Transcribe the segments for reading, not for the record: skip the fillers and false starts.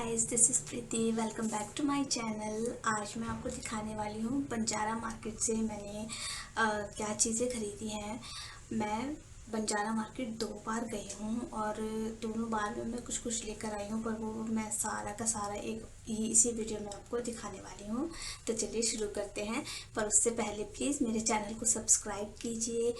Guys, this is Preeti. Welcome back to my channel. आज मैं आपको दिखाने वाली हूँ बंजारा मार्केट से मैंने क्या चीज़ें खरीदी हैं। मैं बंजारा मार्केट 2 बार गई हूँ और दोनों बार में मैं कुछ कुछ लेकर आई हूँ, पर वो मैं सारा का सारा एक इसी वीडियो में आपको दिखाने वाली हूँ। तो चलिए शुरू करते हैं। पर उससे पहले प्लीज़ मेरे चैनल को सब्सक्राइब कीजिए,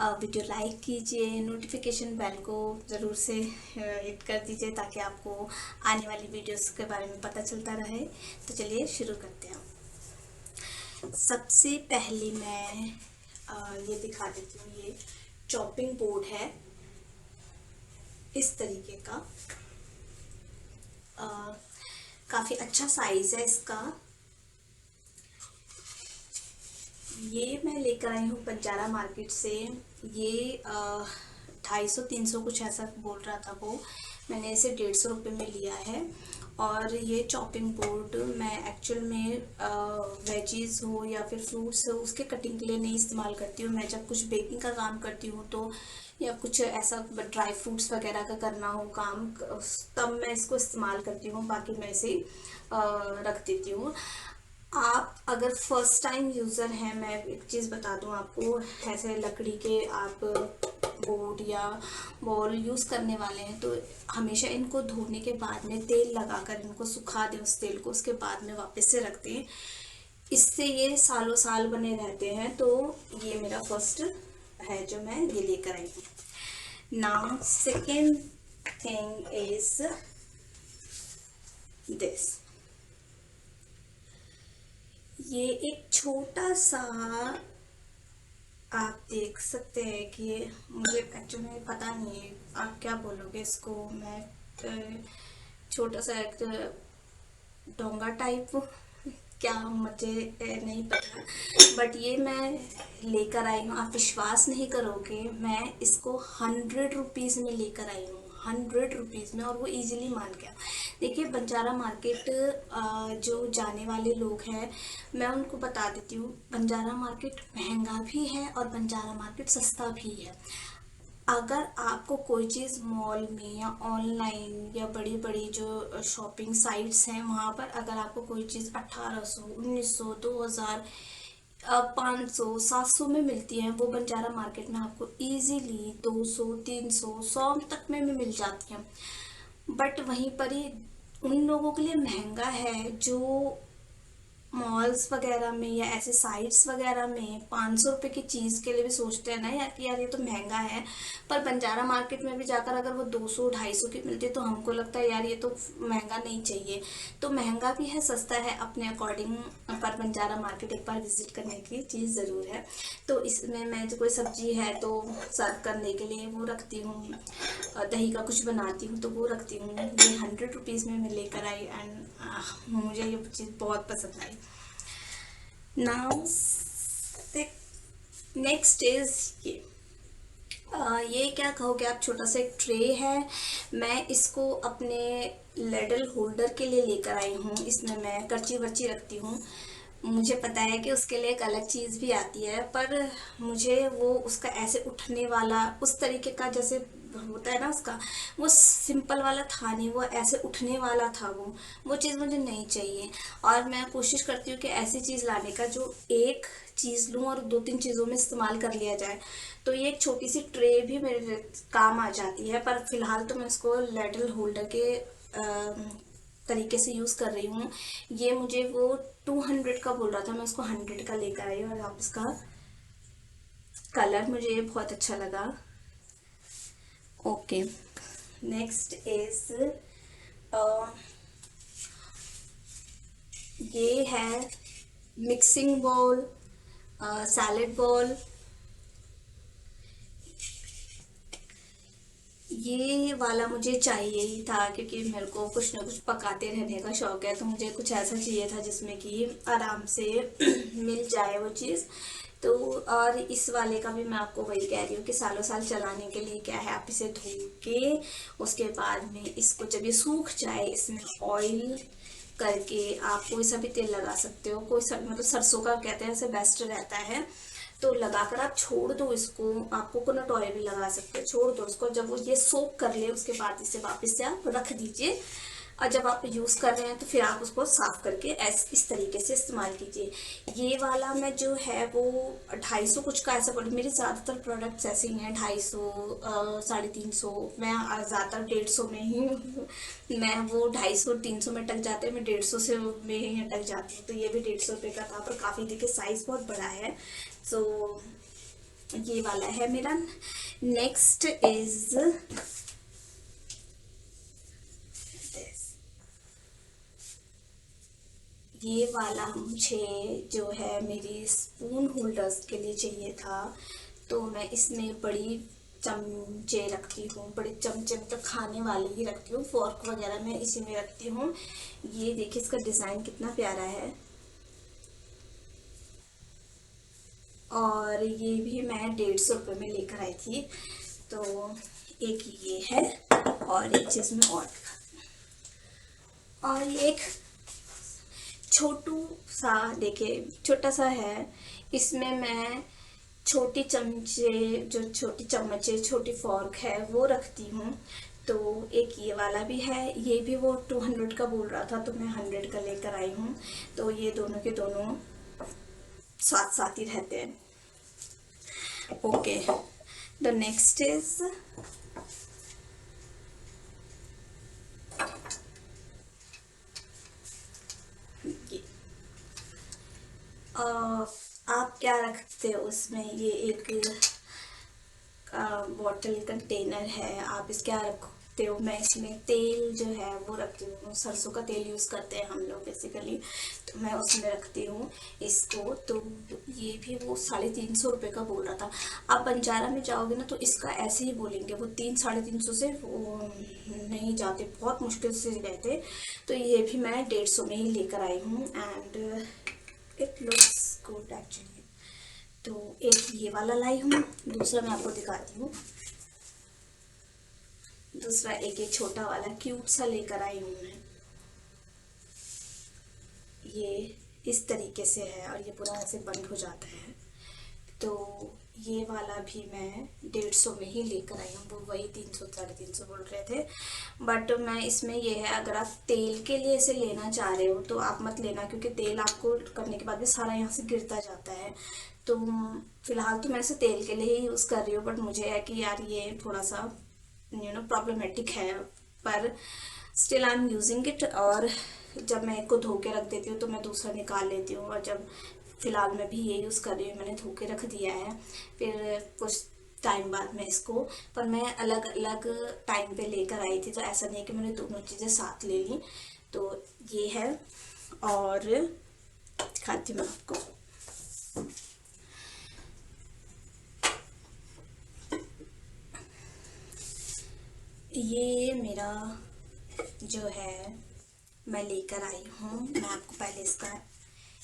वीडियो लाइक कीजिए, नोटिफिकेशन बेल को ज़रूर से हिट कर दीजिए ताकि आपको आने वाली वीडियोस के बारे में पता चलता रहे। तो चलिए शुरू करते हैं। सबसे पहले मैं ये दिखा देती हूँ। ये चॉपिंग बोर्ड है इस तरीके का। काफ़ी अच्छा साइज़ है इसका। ये मैं लेकर आई हूँ बंजारा मार्केट से। ये 250-300 कुछ ऐसा बोल रहा था वो। मैंने इसे 150 रुपये में लिया है। और ये चॉपिंग बोर्ड मैं एक्चुअल में वेजीज हो या फिर फ्रूट्स हो उसके कटिंग के लिए नहीं इस्तेमाल करती हूँ। मैं जब कुछ बेकिंग का काम करती हूँ तो या कुछ ऐसा ड्राई फ्रूट्स वगैरह का करना हो काम, तब मैं इसको इस्तेमाल करती हूँ। बाकी मैं इसे रख देती हूँ। आप अगर फर्स्ट टाइम यूज़र हैं, मैं एक चीज़ बता दूं आपको, ऐसे लकड़ी के आप बोर्ड या बॉल यूज़ करने वाले हैं तो हमेशा इनको धोने के बाद में तेल लगाकर इनको सुखा दें, उस तेल को उसके बाद में वापस से रख दें। इससे ये सालों साल बने रहते हैं। तो ये मेरा फर्स्ट है जो मैं ये लेकर आई हूँ। Now second thing is this. ये एक छोटा सा, आप देख सकते हैं कि ये मुझे एक्चुअली में पता नहीं है आप क्या बोलोगे इसको। मैं छोटा सा एक डोंगा टाइप, क्या मुझे नहीं पता, बट ये मैं लेकर आई हूँ। आप विश्वास नहीं करोगे, मैं इसको 100 रुपीज़ में लेकर आई हूँ, 100 रुपीज़ में। और वो इजीली मान गया। देखिए बंजारा मार्केट जो जाने वाले लोग हैं, मैं उनको बता देती हूँ, बंजारा मार्केट महंगा भी है और बंजारा मार्केट सस्ता भी है। अगर आपको कोई चीज़ मॉल में या ऑनलाइन या बड़ी बड़ी जो शॉपिंग साइट्स हैं वहाँ पर अगर आपको कोई चीज़ 1800, 1900, 2000, 500, 700 में मिलती है, वो बंजारा मार्केट में आपको इजीली 200, 300, 100 तक में भी मिल जाती हैं। बट वहीं पर ही उन लोगों के लिए महंगा है जो मॉल्स वगैरह में या ऐसे साइट्स वगैरह में 500 रुपये की चीज़ के लिए भी सोचते हैं ना यार कि यार ये तो महंगा है। पर बंजारा मार्केट में भी जाकर अगर वो 200, 250 की मिलती है तो हमको लगता है यार ये तो महंगा नहीं चाहिए। तो महंगा भी है, सस्ता है अपने अकॉर्डिंग। पर बंजारा मार्केट एक बार विजिट करने की चीज़ ज़रूर है। तो इसमें मैं जो कोई सब्जी है तो सर्व करने के लिए वो रखती हूँ, दही का कुछ बनाती हूँ तो वो रखती हूँ। ये 100 रुपीज़ में मैं लेकर आई एंड मुझे ये चीज़ बहुत पसंद आई। नाउ नेक्स्ट इज ये क्या कहोगे आप, छोटा सा एक ट्रे है। मैं इसको अपने लेडल होल्डर के लिए लेकर आई हूँ। इसमें मैं करची वर्ची रखती हूँ। मुझे पता है कि उसके लिए एक अलग चीज़ भी आती है, पर मुझे वो उसका ऐसे उठने वाला उस तरीके का जैसे होता है ना उसका, वो सिंपल वाला था नहीं, वो ऐसे उठने वाला था। वो चीज़ मुझे नहीं चाहिए। और मैं कोशिश करती हूँ कि ऐसी चीज़ लाने का जो एक चीज़ लूँ और 2-3 चीज़ों में इस्तेमाल कर लिया जाए। तो ये एक छोटी सी ट्रे भी मेरे काम आ जाती है। पर फिलहाल तो मैं इसको लेडल होल्डर के तरीके से यूज़ कर रही हूँ। ये मुझे वो 200 का बोल रहा था, मैं उसको 100 का लेकर आई। और आप इसका कलर मुझे बहुत अच्छा लगा। ओके, नेक्स्ट इज ये है मिक्सिंग बॉल, सैलेड बॉल। ये वाला मुझे चाहिए ही था क्योंकि मेरे को कुछ ना कुछ पकाते रहने का शौक है। तो मुझे कुछ ऐसा चाहिए था जिसमें कि आराम से मिल जाए वो चीज़। तो और इस वाले का भी मैं आपको वही कह रही हूँ कि सालों साल चलाने के लिए क्या है, आप इसे धो के उसके बाद में इसको जब ये सूख जाए इसमें ऑयल करके आप कोई सा भी तेल लगा सकते हो। कोई सा मतलब सरसों का कहते हैं ऐसे बेस्ट रहता है। तो लगाकर आप छोड़ दो इसको। आप कोकोनट ऑयल भी लगा सकते हो, छोड़ दो उसको। जब वो ये सोक कर ले उसके बाद इसे वापस से आप रख दीजिए और जब आप यूज़ कर रहे हैं तो फिर आप उसको साफ करके इस तरीके से इस्तेमाल कीजिए। ये वाला मैं जो है वो 250 कुछ का ऐसा मेरे ज़्यादातर प्रोडक्ट्स ऐसे ही हैं, 250, 350। मैं ज़्यादातर 150 में ही मैं वो 250 300 में अटक जाते हैं, मैं 150 से में ही अटक जाती हूँ। तो ये भी 150 रुपये का था, पर काफ़ी देखिए साइज़ बहुत बड़ा है। तो ये वाला है मेरा। नेक्स्ट इज ये वाला मुझे जो है मेरी स्पून होल्डर्स के लिए चाहिए था। तो मैं इसमें बड़ी चमचे रखती हूँ, बड़े चमचे मतलब खाने वाले ही रखती हूँ, फोर्क वगैरह मैं इसी में रखती हूँ। ये देखिए इसका डिज़ाइन कितना प्यारा है। और ये भी मैं 150 रुपये में लेकर आई थी। तो एक ये है, और एक चीज़ में और दिखाती हूँ। और ये एक छोटू सा, देखिए छोटा सा है, इसमें मैं छोटी चमचे, जो छोटी चम्मचे, छोटी फॉर्क है वो रखती हूँ। तो एक ये वाला भी है, ये भी वो 200 का बोल रहा था तो मैं 100 का लेकर आई हूँ। तो ये दोनों के दोनों साथ साथ ही रहते हैं। ओके, द नेक्स्ट इज ये। आप क्या रखते हो उसमें, ये एक बॉटल कंटेनर है, आप इस क्या रखते हो। मैं इसमें तेल जो है वो रखती हूँ, सरसों का तेल यूज़ करते हैं हम लोग बेसिकली, तो मैं उसमें रखती हूँ इसको। तो ये भी वो 350 रुपये का बोल रहा था। आप बंजारा में जाओगे ना तो इसका ऐसे ही बोलेंगे, वो 300-350 से वो नहीं जाते, बहुत मुश्किल से गए थे। तो ये भी मैं 150 में ही लेकर आई हूँ, and it looks good actually. तो एक ये वाला लाई हूँ, दूसरा मैं आपको दिखाती हूँ। दूसरा एक छोटा वाला क्यूट सा लेकर आई हूँ मैं। ये इस तरीके से है और ये पूरा ऐसे बंद हो जाता है। तो ये वाला भी मैं 150 में ही लेकर आई हूँ, वो वही 300-350 बोल रहे थे। बट मैं इसमें ये है, अगर आप तेल के लिए इसे लेना चाह रहे हो तो आप मत लेना, क्योंकि तेल आपको करने के बाद भी सारा यहाँ से गिरता जाता है। तो फिलहाल तो मैं इसे तेल के लिए ही यूज़ कर रही हूँ, बट मुझे है कि यार ये थोड़ा सा प्रॉब्लमेटिक है, पर still I am using it. और जब मैं एक को धो के रख देती हूँ तो मैं दूसरा निकाल लेती हूँ, और जब फिलहाल मैं भी ये यूज़ कर रही हूँ, मैंने धो के रख दिया है। फिर कुछ टाइम बाद मैं इसको, पर मैं अलग अलग टाइम पे लेकर आई थी, तो ऐसा नहीं है कि मैंने दोनों चीज़ें साथ ले ली। तो ये है, और दिखाती हूँ आपको। ये मेरा जो है मैं लेकर आई हूँ, मैं आपको पहले इसका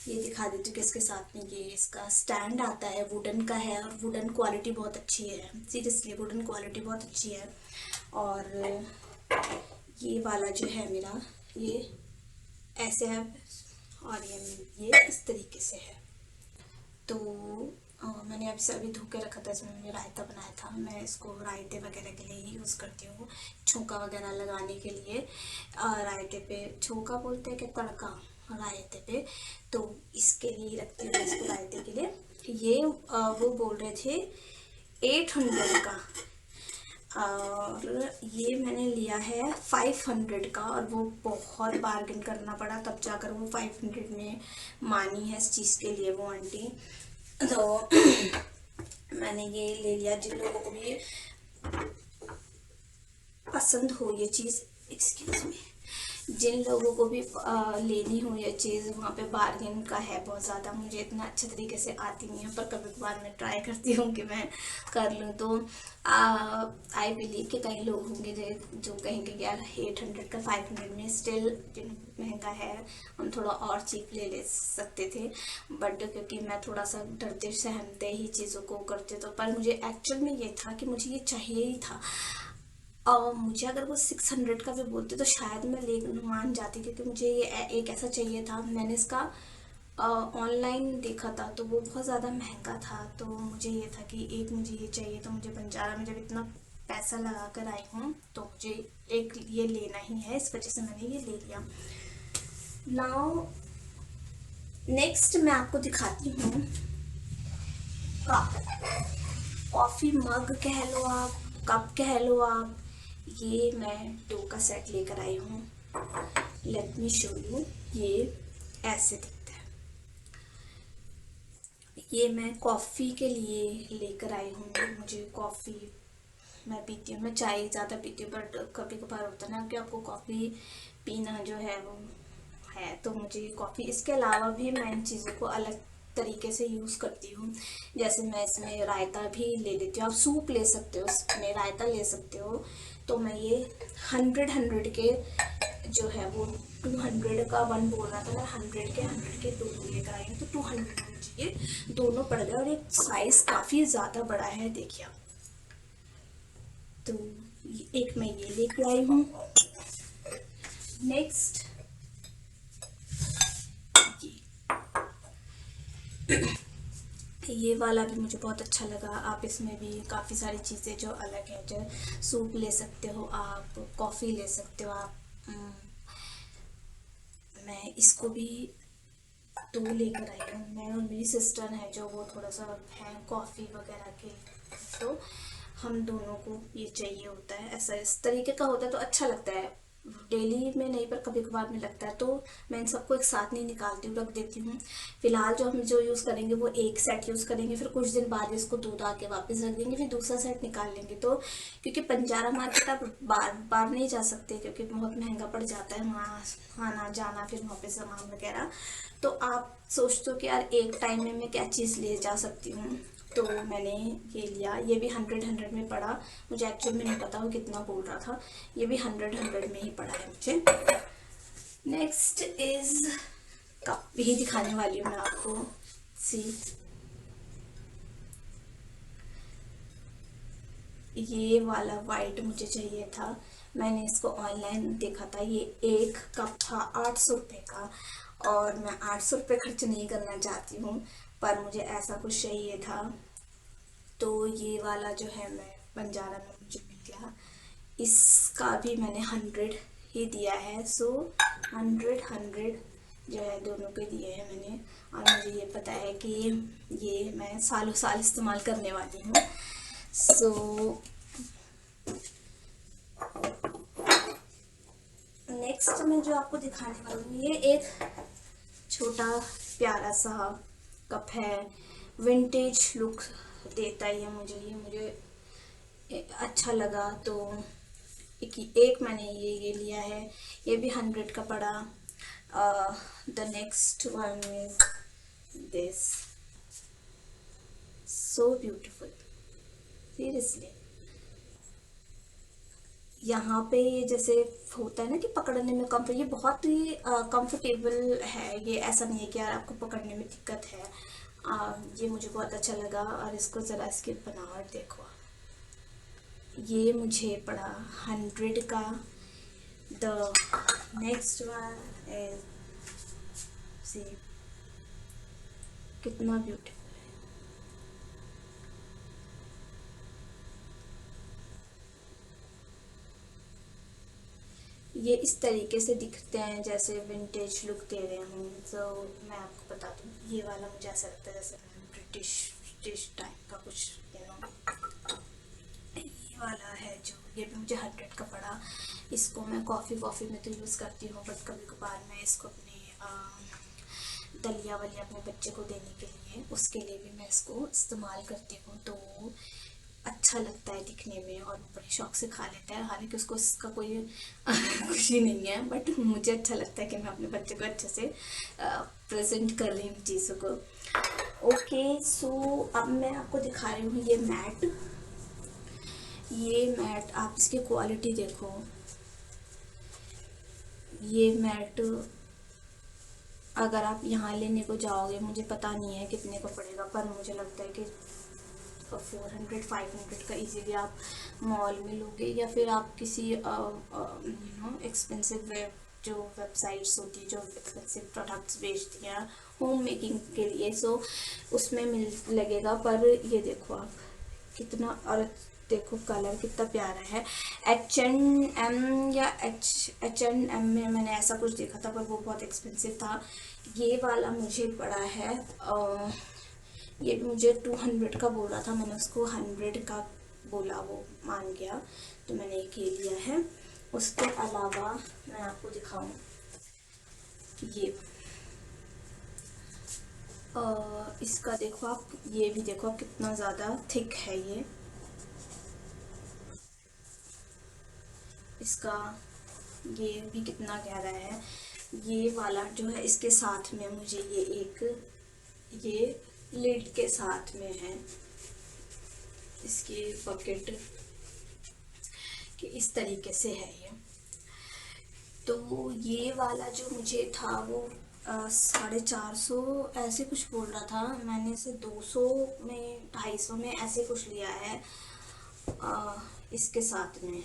ये दिखा देती हूँ कि इसके साथ में ये इसका स्टैंड आता है, वुडन का है, और वुडन क्वालिटी बहुत अच्छी है, सीरियसली वुडन क्वालिटी बहुत अच्छी है। और ये वाला जो है मेरा, ये ऐसे है, और ये इस तरीके से है। तो मैंने अभी धो के रखा था, इसमें मैंने रायता बनाया था, मैं इसको रायते वगैरह के लिए ही यूज़ करती हूँ, छौंका वगैरह लगाने के लिए। रायते पे छौंका बोलते हैं कि तड़का रायते पे, तो इसके लिए रखती हूँ इसको रायते के लिए। ये वो बोल रहे थे 800 का, और ये मैंने लिया है 500 का, और वो बहुत बार्गेन करना पड़ा तब जाकर वो 500 में मानी है इस चीज़ के लिए वो आंटी। तो मैंने ये ले लिया। जिन लोगों को भी पसंद हो ये चीज़, एक्सक्यूज मी, जिन लोगों को भी लेनी हो ये चीज़, वहाँ पे बार्गेन का है बहुत ज़्यादा। मुझे इतना अच्छे तरीके से आती नहीं है, पर कभी कभार मैं ट्राई करती हूँ कि मैं कर लूँ। तो आई बिलीव कि कई लोग होंगे जो कहेंगे कि यार 800 का 500 में स्टिल महंगा है, हम थोड़ा और चीप ले सकते थे। बट क्योंकि मैं थोड़ा सा डरते सहमते ही चीज़ों को करते, तो पर मुझे एक्चुअल में ये था कि मुझे ये चाहिए ही था। और मुझे अगर वो 600 का भी बोलते तो शायद मैं ले मान जाती, क्योंकि मुझे ये एक ऐसा चाहिए था। मैंने इसका ऑनलाइन देखा था तो वो बहुत ज़्यादा महंगा था, तो मुझे ये था कि एक मुझे ये चाहिए। तो मुझे बंजारा में जब इतना पैसा लगा कर आई हूँ तो मुझे एक ये लेना ही है, इस वजह से मैंने ये ले लिया। नाउ नेक्स्ट मैं आपको दिखाती हूँ कॉफ़ी मग कह लो आप, कप कह लो आप। ये मैं 2 का सेट लेकर आई हूँ। Let me show you. ये ऐसे दिखता है। ये मैं कॉफ़ी के लिए लेकर आई हूँ। मुझे कॉफ़ी मैं पीती हूँ, मैं चाय ज़्यादा पीती हूँ, बट कभी कभार होता है ना कि आपको कॉफ़ी पीना जो है वो है, तो मुझे कॉफ़ी, इसके अलावा भी मैं इन चीज़ों को अलग तरीके से यूज़ करती हूँ। जैसे मैं इसमें रायता भी ले लेती हूँ, आप सूप ले सकते हो, इसमें रायता ले सकते हो। तो मैं ये 100 के जो है वो 200 का 1 बोल रहा था, मैं 100 के 2 लेकर आई हूँ, तो 200 मुझे ये दोनों पड़ गए। और एक साइज़ काफ़ी ज़्यादा बड़ा है, देखिए आप। तो एक मैं ये लेके आई हूँ। नेक्स्ट ये वाला भी मुझे बहुत अच्छा लगा। आप इसमें भी काफ़ी सारी चीज़ें जो अलग हैं, जो सूप ले सकते हो आप, कॉफ़ी ले सकते हो आप। मैं इसको भी 2 लेकर आई हूँ। मैं और मेरी सिस्टर है जो वो थोड़ा सा है कॉफ़ी वगैरह के, तो हम दोनों को ये चाहिए होता है। ऐसा इस तरीके का होता है तो अच्छा लगता है। डेली में नहीं पर कभी कभार में लगता है, तो मैं इन सबको एक साथ नहीं निकालती हूँ, रख देती हूँ। फिलहाल जो हम जो यूज़ करेंगे वो एक सेट यूज़ करेंगे, फिर कुछ दिन बाद इसको दूध आके वापस रख देंगे, फिर दूसरा सेट निकाल लेंगे। तो क्योंकि बंजारा मार्केट आप बार बार नहीं जा सकते, क्योंकि बहुत महंगा पड़ जाता है वहाँ आना जाना, फिर वहाँ पे सामान वगैरह। तो आप सोचते हो कि यार एक टाइम में मैं क्या चीज़ ले जा सकती हूँ, तो मैंने ये लिया। ये भी 100 में पड़ा। मुझे एक्चुअल में नहीं पता वो कितना बोल रहा था, ये भी 100 में ही पड़ा है मुझे। नेक्स्ट इज कप, यही दिखाने वाली हूँ मैं आपको। सी, ये वाला वाइट मुझे चाहिए था। मैंने इसको ऑनलाइन देखा था, ये एक कप था 800 रुपये का, और मैं 800 रुपये खर्च नहीं करना चाहती हूँ, पर मुझे ऐसा कुछ चाहिए था। तो ये वाला जो है मैं बंजारा में मुझे मिल गया। इसका भी मैंने 100 ही दिया है। सो 100 जो है दोनों के दिए हैं मैंने। और मुझे ये पता है कि ये मैं सालों साल इस्तेमाल करने वाली हूँ। सो नेक्स्ट मैं जो आपको दिखाने वाली हूँ, ये एक छोटा प्यारा सा कप है। विंटेज लुक देता है ये मुझे, अच्छा लगा। तो एक मैंने ये लिया है, ये भी 100 का पड़ा। The next one is this, so beautiful, seriously. यहाँ पे जैसे होता है ना कि पकड़ने में ये बहुत ही कंफर्टेबल है। ये ऐसा नहीं है कि यार आपको पकड़ने में दिक्कत है। ये मुझे बहुत अच्छा लगा। और इसको ज़रा इसकी बनावट देखो, ये मुझे पड़ा 100 का। द नेक्स्ट वन इज, सी कितना ब्यूटीफुल। ये इस तरीके से दिखते हैं जैसे विंटेज लुक दे रहे हों। तो मैं आपको बता दूँ, ये वाला मुझे ऐसा लगता है जैसे ब्रिटिश ब्रिटिश टाइप का कुछ, ये वाला है जो, ये भी मुझे 100 का पड़ा। इसको मैं कॉफ़ी में तो यूज़ करती हूँ, बट कभी कभार मैं इसको अपने दलिया वलिया अपने बच्चे को देने के लिए, उसके लिए भी मैं इसको इस्तेमाल करती हूँ। तो अच्छा लगता है दिखने में, और वो बड़े शौक से खा लेता है। हालांकि उसको इसका कोई खुशी नहीं है, बट मुझे अच्छा लगता है कि मैं अपने बच्चे को अच्छे से प्रेजेंट कर रही हूँ चीज़ों को। ओके, सो अब मैं आपको दिखा रही हूँ ये मैट। ये मैट, आप इसकी क्वालिटी देखो। ये मैट अगर आप यहाँ लेने को जाओगे, मुझे पता नहीं है कितने का पड़ेगा, पर मुझे लगता है कि 400-500 का इजीली आप मॉल में लोगे, या फिर आप किसी एक्सपेंसिव जो वेबसाइट्स होती है जो एक्सपेंसिव प्रोडक्ट्स बेचती हैं होम मेकिंग के लिए, सो उसमें मिल लगेगा। पर ये देखो आप कितना, और देखो कलर कितना प्यारा है। H&M या H&M में मैंने ऐसा कुछ देखा था, पर वो बहुत एक्सपेंसिव था। ये वाला मुझे पड़ा है, ये भी मुझे 200 का बोल रहा था, मैंने उसको 100 का बोला, वो मान गया, तो मैंने एक ये लिया है। उसके अलावा मैं आपको दिखाऊं, ये इसका देखो आप, ये भी देखो कितना ज़्यादा थिक है ये, इसका ये भी कितना गहरा है। ये वाला जो है, इसके साथ में मुझे ये एक, ये लिड के साथ में है, इसकी बकेट कि इस तरीके से है ये। तो ये वाला जो मुझे था वो 450 ऐसे कुछ बोल रहा था, मैंने इसे 200 में 250 में ऐसे कुछ लिया है इसके साथ में।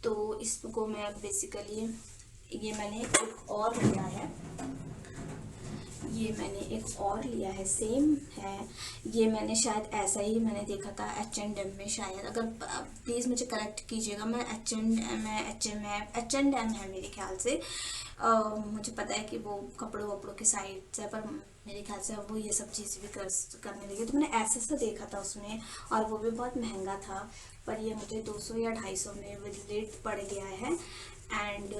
तो इसको मैं बेसिकली, ये मैंने एक और लिया है, ये मैंने एक और लिया है, सेम है। ये मैंने शायद ऐसा ही मैंने देखा था H&M में शायद, अगर प्लीज़ मुझे करेक्ट कीजिएगा, मैं H&M है मेरे ख्याल से। मुझे पता है कि वो कपड़ों वपड़ों की साइड से, पर मेरे ख्याल से वो ये सब चीज़ें भी करने लगे, तो मैंने ऐसा सा देखा था उसमें, और वो भी बहुत महंगा था। पर ये मुझे 200 या 250 में रेट पड़ गया है। एंड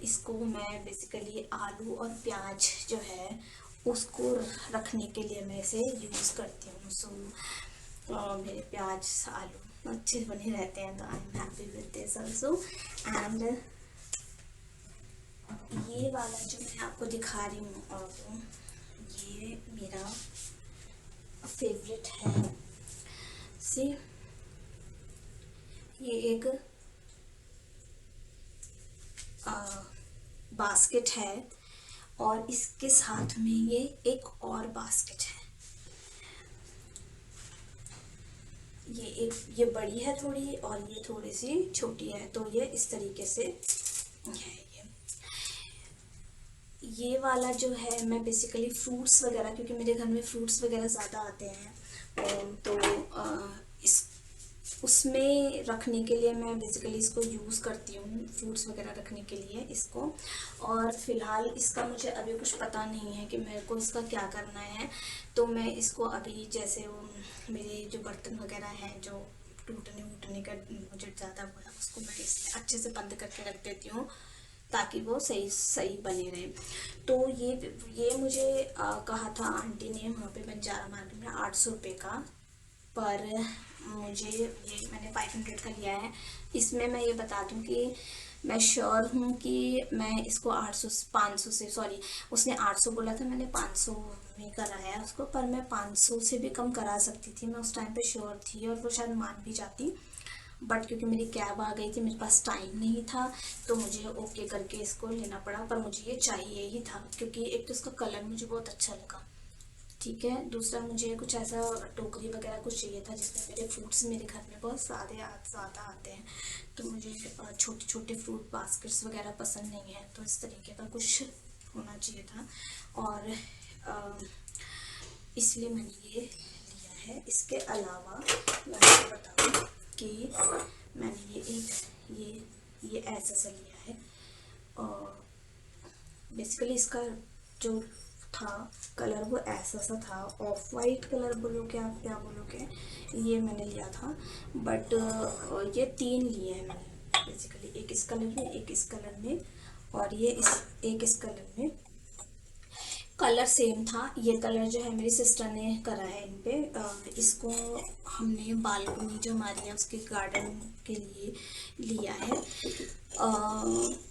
इसको मैं बेसिकली आलू और प्याज जो है उसको रखने के लिए मैं इसे यूज़ करती हूँ। सो मेरे प्याज आलू अच्छे बने रहते हैं, तो I am happy with this also. And ये वाला जो मैं आपको दिखा रही हूँ, और ये मेरा फेवरेट है। सी, ये एक बास्केट है, और इसके साथ में ये एक और बास्केट है। ये बड़ी है थोड़ी, और ये थोड़ी सी छोटी है, तो ये इस तरीके से है। ये वाला जो है, मैं बेसिकली फ्रूट्स वगैरह, क्योंकि मेरे घर में फ्रूट्स वगैरह ज़्यादा आते हैं, तो इस उसमें रखने के लिए मैं बेसिकली इसको यूज़ करती हूँ, फ्रूट्स वगैरह रखने के लिए इसको। और फ़िलहाल इसका मुझे अभी कुछ पता नहीं है कि मेरे को इसका क्या करना है, तो मैं इसको अभी, जैसे वो मेरे जो बर्तन वगैरह हैं जो टूटने वूटने का मुझे ज़्यादा हुआ, उसको मैं इसमें अच्छे से बंद करके रख देती हूँ, ताकि वो सही सही बने रहे। तो ये मुझे कहा था आंटी ने वहाँ पे बंजारा मार्केट में 800 रुपये का, पर मुझे ये मैंने 500 का लिया है। इसमें मैं ये बता दूं कि मैं श्योर हूँ कि मैं इसको 800 500 से, सॉरी उसने 800 बोला था, मैंने 500 में कराया उसको, पर मैं 500 से भी कम करा सकती थी, मैं उस टाइम पे श्योर थी, और वो शायद मान भी जाती, बट क्योंकि मेरी कैब आ गई थी, मेरे पास टाइम नहीं था, तो मुझे ओके करके इसको लेना पड़ा। पर मुझे ये चाहिए ही था, क्योंकि एक तो इसका कलर मुझे बहुत अच्छा लगा, ठीक है। दूसरा मुझे कुछ ऐसा टोकरी वगैरह कुछ चाहिए था जिसमें मेरे फ्रूट्स, मेरे घर में बहुत ज़्यादा आते हैं, तो मुझे छोटे छोटे फ्रूट बास्केट्स वगैरह पसंद नहीं है, तो इस तरीके का कुछ होना चाहिए था, और इसलिए मैंने ये लिया है। इसके अलावा मैं आपको बताऊँ कि मैंने ये ऐसा सा लिया है, और बेसिकली इसका जो था कलर वो ऐसा सा था, ऑफ वाइट कलर बोलोगे आप, क्या बोलोगे, ये मैंने लिया था। बट ये 3 लिए हैं मैंने बेसिकली, एक इस कलर में, एक इस कलर में, और ये एक इस कलर में। कलर सेम था, ये कलर जो है मेरी सिस्टर ने करा है इन पे। इसको हमने बालकनी जो हमारी है उसके गार्डन के लिए लिया है।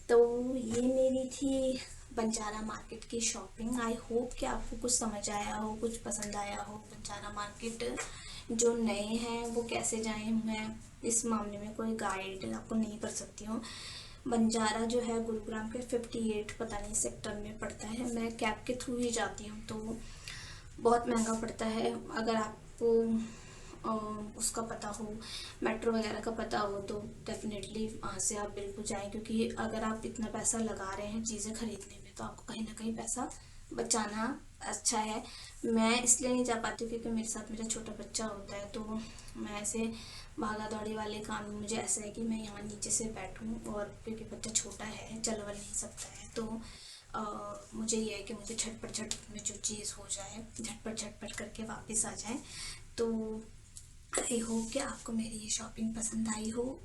तो ये मेरी थी बंजारा मार्केट की शॉपिंग। आई होप कि आपको कुछ समझ आया हो, कुछ पसंद आया हो। बंजारा मार्केट जो नए हैं वो कैसे जाएं, मैं इस मामले में कोई गाइड आपको नहीं कर सकती हूँ। बंजारा जो है गुरुग्राम के 58 पता नहीं सेक्टर में पड़ता है। मैं कैब के थ्रू ही जाती हूँ, तो बहुत महंगा पड़ता है। अगर आपको उसका पता हो, मेट्रो वगैरह का पता हो, तो डेफिनेटली वहाँ से आप बिल्कुल जाएं, क्योंकि अगर आप इतना पैसा लगा रहे हैं चीज़ें खरीदने में, तो आपको कहीं ना कहीं पैसा बचाना अच्छा है। मैं इसलिए नहीं जा पाती हूँ क्योंकि मेरे साथ मेरा छोटा बच्चा होता है, तो मैं ऐसे भागा दौड़ी वाले काम में मुझे ऐसा है कि मैं यहाँ नीचे से बैठूँ, और क्योंकि बच्चा छोटा है चल वल नहीं सकता है, तो मुझे ये है कि मुझे झटपट में जो चीज़ हो जाए झटपट करके वापस आ जाए। तो आई होप कि आपको मेरी ये शॉपिंग पसंद आई हो।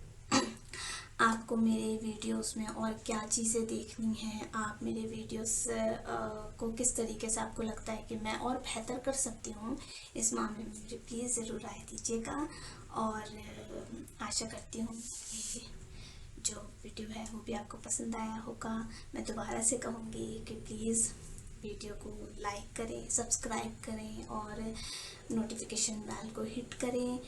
आपको मेरे वीडियोस में और क्या चीज़ें देखनी है, आप मेरे वीडियोस को किस तरीके से आपको लगता है कि मैं और बेहतर कर सकती हूँ, इस मामले में मुझे प्लीज़ ज़रूर राय दीजिएगा। और आशा करती हूँ कि जो वीडियो है वो भी आपको पसंद आया होगा। मैं दोबारा से कहूँगी कि प्लीज़ वीडियो को लाइक करें, सब्सक्राइब करें और नोटिफिकेशन बेल को हिट करें।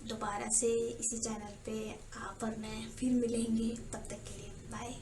दोबारा से इसी चैनल पे आप और मैं फिर मिलेंगे, तब तक के लिए बाय।